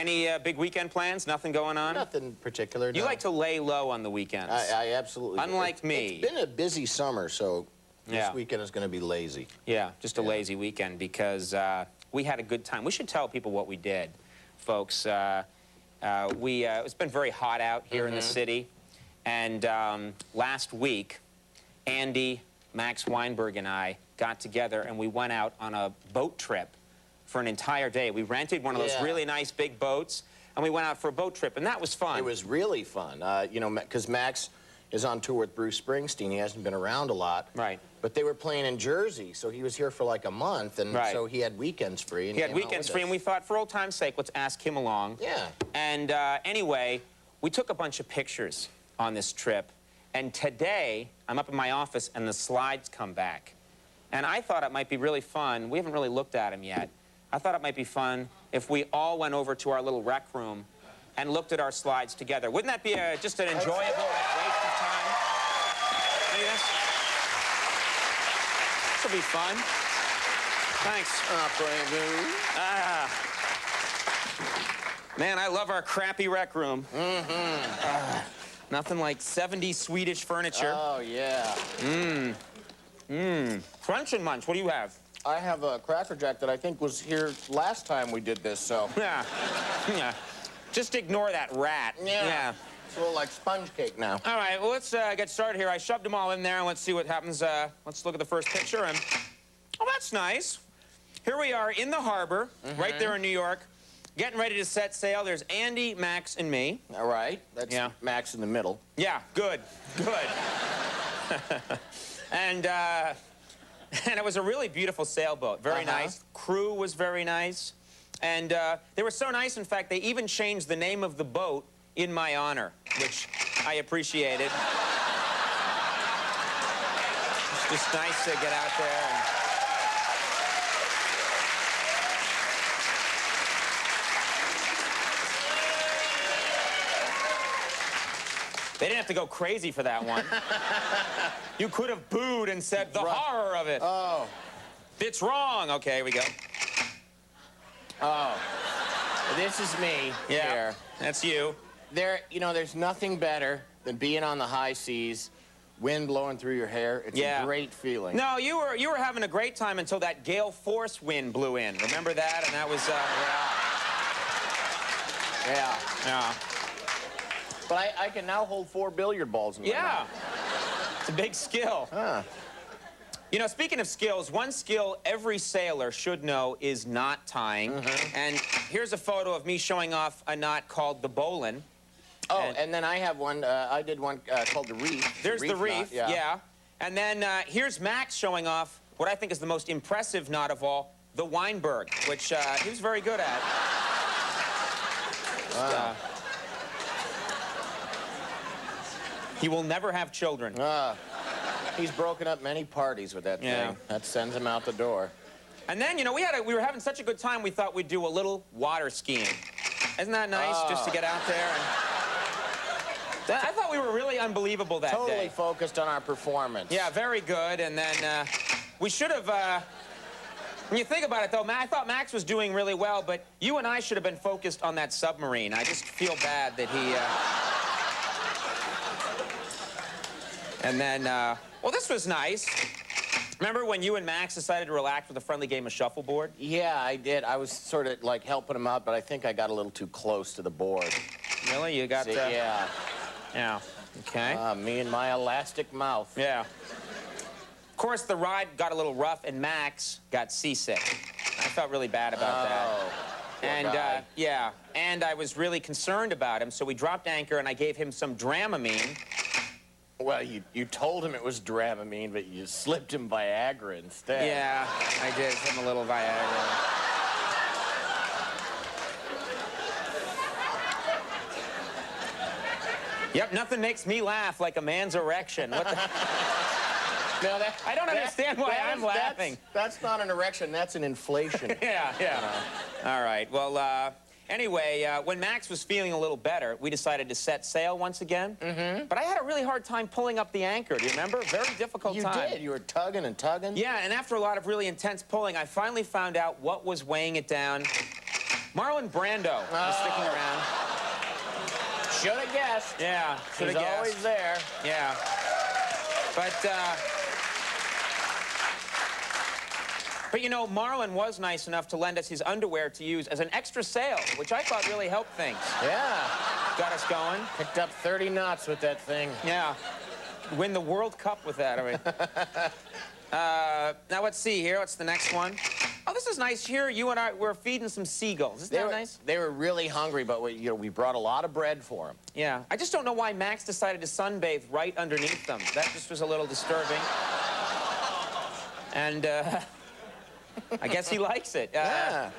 Any big weekend plans? Nothing going on? Nothing particular, no. You like to lay low on the weekends. I absolutely do. Unlike me. It's been a busy summer, so Yeah. this weekend is going to be lazy. Yeah, just a lazy weekend because we had a good time. We should tell people what we did, folks. It's been very hot out here in the city, and last week, Andy, Max Weinberg, and I got together and we went out on a boat trip for an entire day. We rented one of those really nice big boats, and we went out for a boat trip, and that was fun. It was really fun, you know, because Max is on tour with Bruce Springsteen. He hasn't been around a lot. Right. But they were playing in Jersey, so he was here for like a month, and so he had weekends free. And he had weekends free, and we thought, for old time's sake, let's ask him along. Yeah. And anyway, we took a bunch of pictures on this trip, and today, I'm up in my office, and the slides come back. And I thought it might be really fun. We haven't really looked at them yet. I thought it might be fun if we all went over to our little rec room and looked at our slides together. Wouldn't that be just an enjoyable waste of time? See this? This will be fun. Thanks. Man, I love our crappy rec room. Nothing like 70s Swedish furniture. Oh, yeah. Crunch and Munch, what do you have? I have a Cracker Jack that I think was here last time we did this, so... Yeah. Yeah. Just ignore that rat. Yeah. It's a little like sponge cake now. All right, well, let's get started here. I shoved them all in there, and let's see what happens. Let's look at the first picture, and... Oh, that's nice. Here we are in the harbor, right there in New York, getting ready to set sail. There's Andy, Max, and me. All right. That's Max in the middle. Yeah, good. Good. And it was a really beautiful sailboat. Very nice. Crew was very nice. And they were so nice, in fact, they even changed the name of the boat in my honor, which I appreciated. It's just nice to get out there and... They didn't have to go crazy for that one. You could have booed and said, the horror of it. Oh. It's wrong. Okay, here we go. Oh. This is me here. That's you. You know, there's nothing better than being on the high seas, wind blowing through your hair. It's a great feeling. No, you were having a great time until that gale force wind blew in. Remember that? And that was, Yeah. But I can now hold 4 billiard balls in my mouth. It's a big skill. You know, speaking of skills, one skill every sailor should know is knot tying. And here's a photo of me showing off a knot called the bowline. Oh, and then I have one, I did one called the reef. There's the reef, yeah. And then here's Max showing off what I think is the most impressive knot of all, the Weinberg, which he was very good at. He will never have children. He's broken up many parties with that thing. That sends him out the door. And then, you know, we were having such a good time, we thought we'd do a little water skiing. Isn't that nice, just to get out there? And... I thought we were really unbelievable that day. Totally focused on our performance. Yeah, very good. And then we should have... When you think about it, though, I thought Max was doing really well, but you and I should have been focused on that submarine. I just feel bad that he... And then, well, this was nice. Remember when you and Max decided to relax with a friendly game of shuffleboard? Yeah, I did. I was sort of, like, helping him out, but I think I got a little too close to the board. Really? You got... Yeah. Yeah. Okay. Me and my elastic mouth. Yeah. Of course, the ride got a little rough, and Max got seasick. I felt really bad about that. And, yeah, and I was really concerned about him, so we dropped anchor, and I gave him some Dramamine. Well, you told him it was Dramamine, but you slipped him Viagra instead. Yeah, I did. Him a little Viagra. Yep, nothing makes me laugh like a man's erection. What the... No, I don't understand why I'm laughing. That's not an erection, that's an inflation. Yeah. All right, well, anyway, when Max was feeling a little better, we decided to set sail once again. But I had a really hard time pulling up the anchor, do you remember? Very difficult time. You did. You were tugging and tugging. Yeah, and after a lot of really intense pulling, I finally found out what was weighing it down. Marlon Brando is sticking around. Should have guessed. Yeah, should have He's guessed. always there. Yeah. But you know, Marlon was nice enough to lend us his underwear to use as an extra sail, which I thought really helped things. Yeah. Got us going. Picked up 30 knots with that thing. Yeah. Win the World Cup with that, I mean. Now, let's see here. What's the next one? Oh, this is nice. Here, you and I, we're feeding some seagulls. Isn't that nice? They were really hungry, but we brought a lot of bread for them. Yeah. I just don't know why Max decided to sunbathe right underneath them. That just was a little disturbing. And, I guess he likes it. Yeah.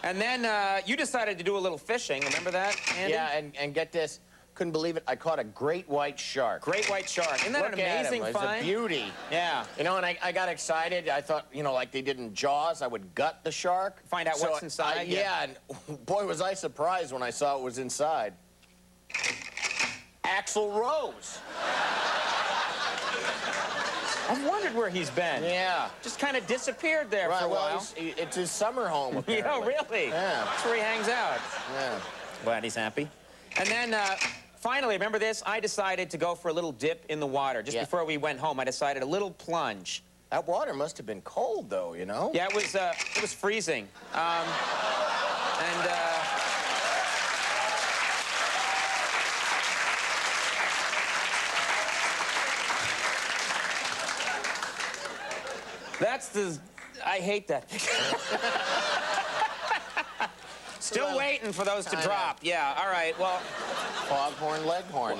And then you decided to do a little fishing. Remember that, Andy? Yeah, and get this. Couldn't believe it. I caught a great white shark. Great white shark. Isn't that Look an amazing at him. find? It's a beauty. Yeah. You know, and I got excited. I thought, you know, like they did in Jaws, I would gut the shark. Find out what's inside? Yeah, and boy, was I surprised when I saw it was inside. Axl Rose. I've wondered where he's been. Yeah. Just kind of disappeared there for a while. It's his summer home, apparently. Yeah, really? Yeah. That's where he hangs out. Yeah. Glad he's happy. And then, finally, remember this? I decided to go for a little dip in the water. Just before we went home, I decided a little plunge. That water must have been cold, though, you know? Yeah, it was freezing. I hate that picture. Still waiting for those to drop. Yeah, all right, well. Foghorn Leghorn.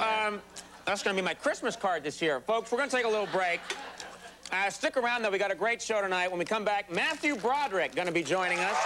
That's going to be my Christmas card this year. Folks, we're going to take a little break. Stick around, though. We got a great show tonight. When we come back, Matthew Broderick going to be joining us.